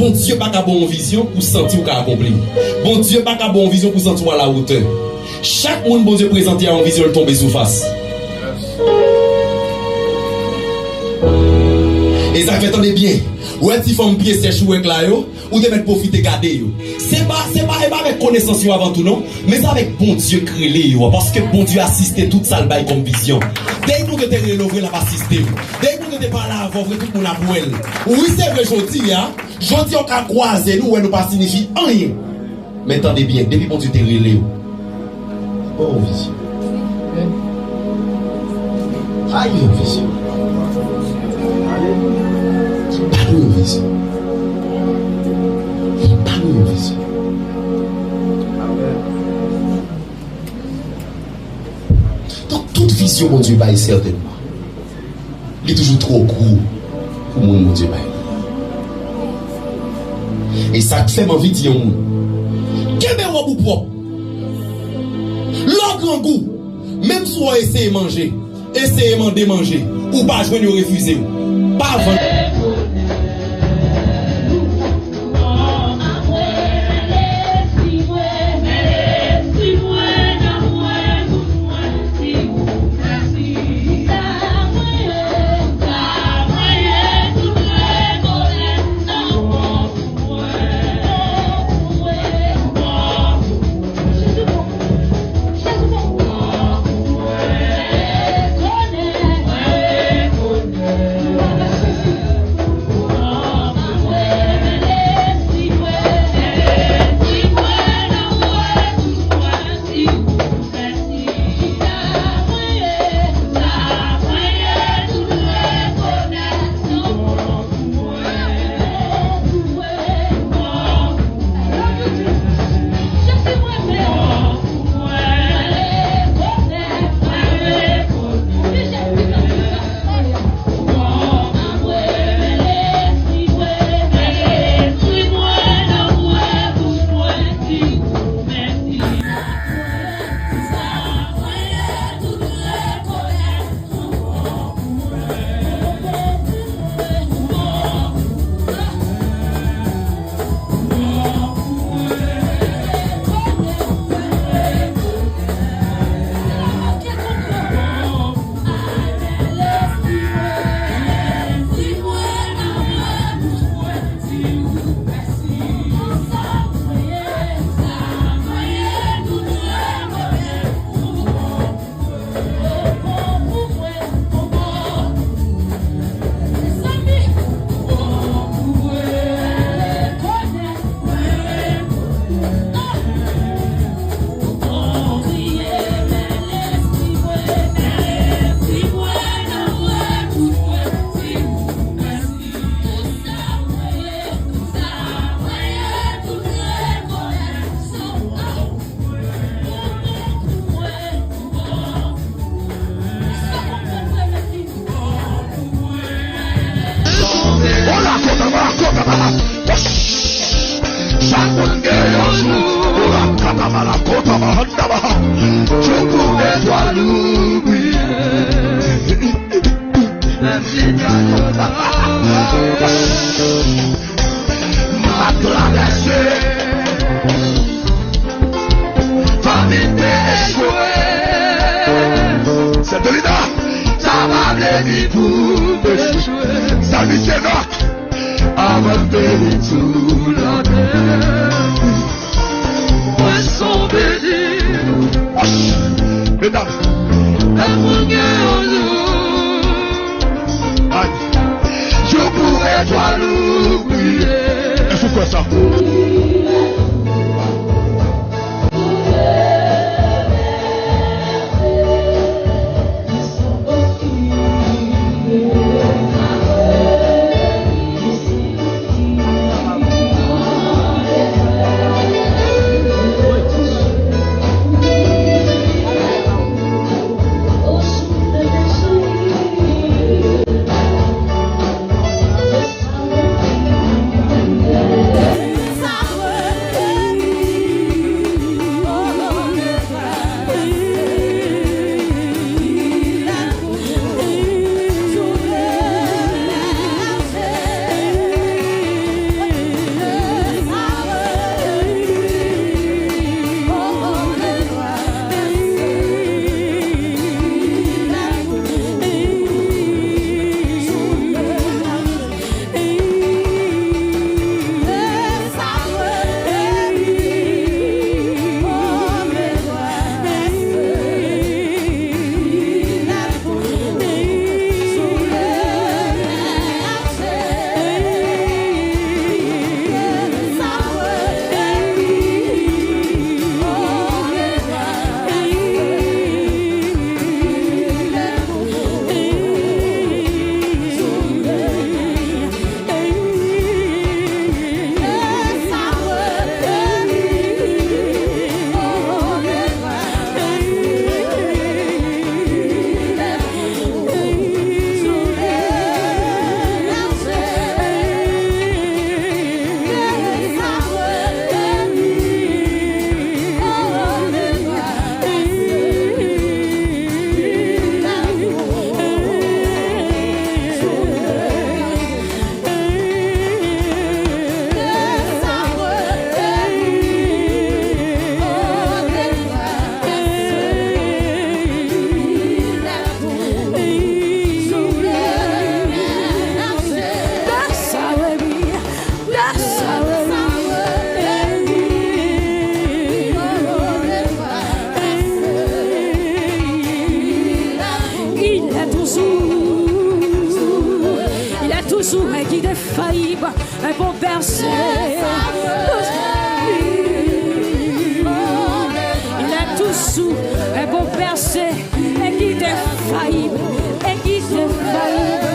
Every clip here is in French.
Bon Dieu pas qu'à bonne vision pour sentir qu'à accomplir. Bon Dieu pas qu'à bonne vision pour sentir à la hauteur. Chaque monde bon Dieu présenté en vision le tomber sous face. Et ça fait attendez bien. Ouais si femme pied sèche ou avec là yo, ou devait profiter garder yo. C'est pas avec connaissance yo avant tout non, mais c'est avec bon Dieu créé yo parce que bon Dieu assisté toute ça bail comme vision. Dès que tu es renouvelé la assisté. Dès que tu es pas là avant tout le monde a bouel. Oui c'est vrai jodi hein. Jodi on ka croiser nous nous pas signifie rien. Mais attendez bien, depuis bon Dieu te relé yo. Bon vision. Aïe vision. Pas de vision. Pas de vision. Donc toute vision mon Dieu baille certainement. Il est toujours trop gros pour mon Dieu baille. Et ça fait envie de dire quel est votre goût propre? L'autre grand goût, même si vous essayez de manger, essayez de manger, ou pas jouer, vous refusez. Pas avant. toujours un guide infaillible, un bon berger. Il est toujours un bon berger, un guide infaillible, un guide infaillible.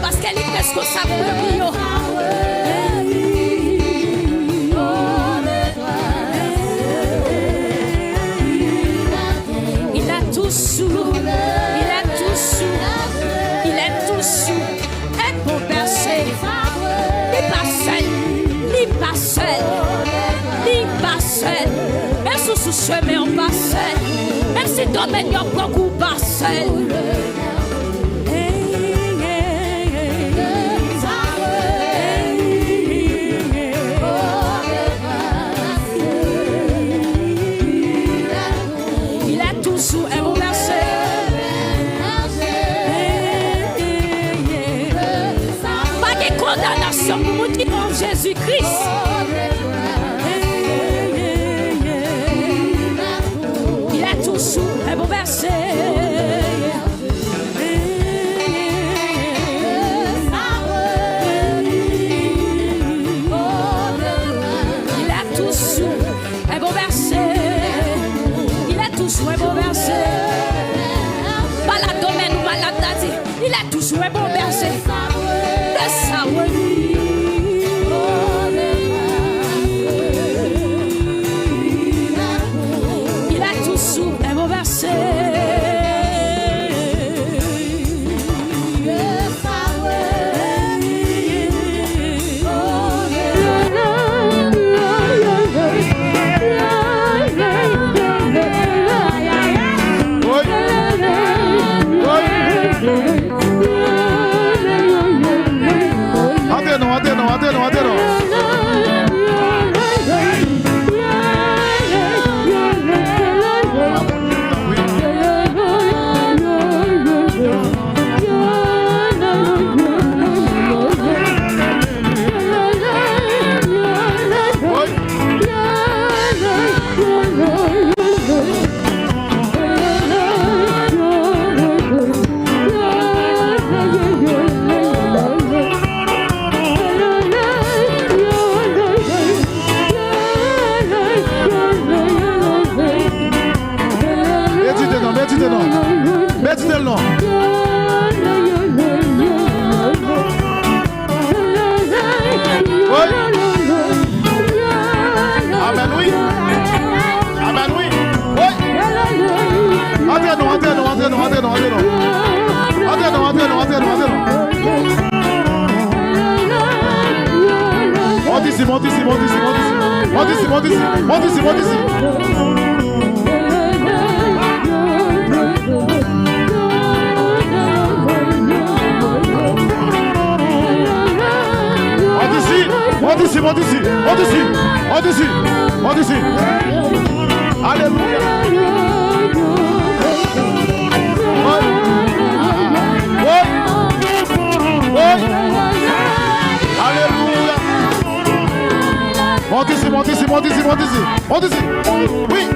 Parce qu'elle est presque au sabre. Chemin en passait, même si domaine y a beaucoup passé. Il a toujours un bon berger. Pas de condamnation pour nous dire en Jésus-Christ. Un bon berger. Il a toujours un bon berger. Il a toujours un bon berger. Pas la domaine ou malade d'Asie. Il a toujours un bon berger. De sa vie. Il a toujours un bon berger. Monte ici, monte ici, monte ici, monte ici. Monte ici, monte ici, monte ici, monte ici. Monte ici, monte ici, monte ici, monte ici, monte ici. Alléluia. Alléluia. Monte ici, monte ici, monte ici, monte ici, monte ici. Oui.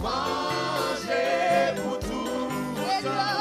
Manger pour tout le temps.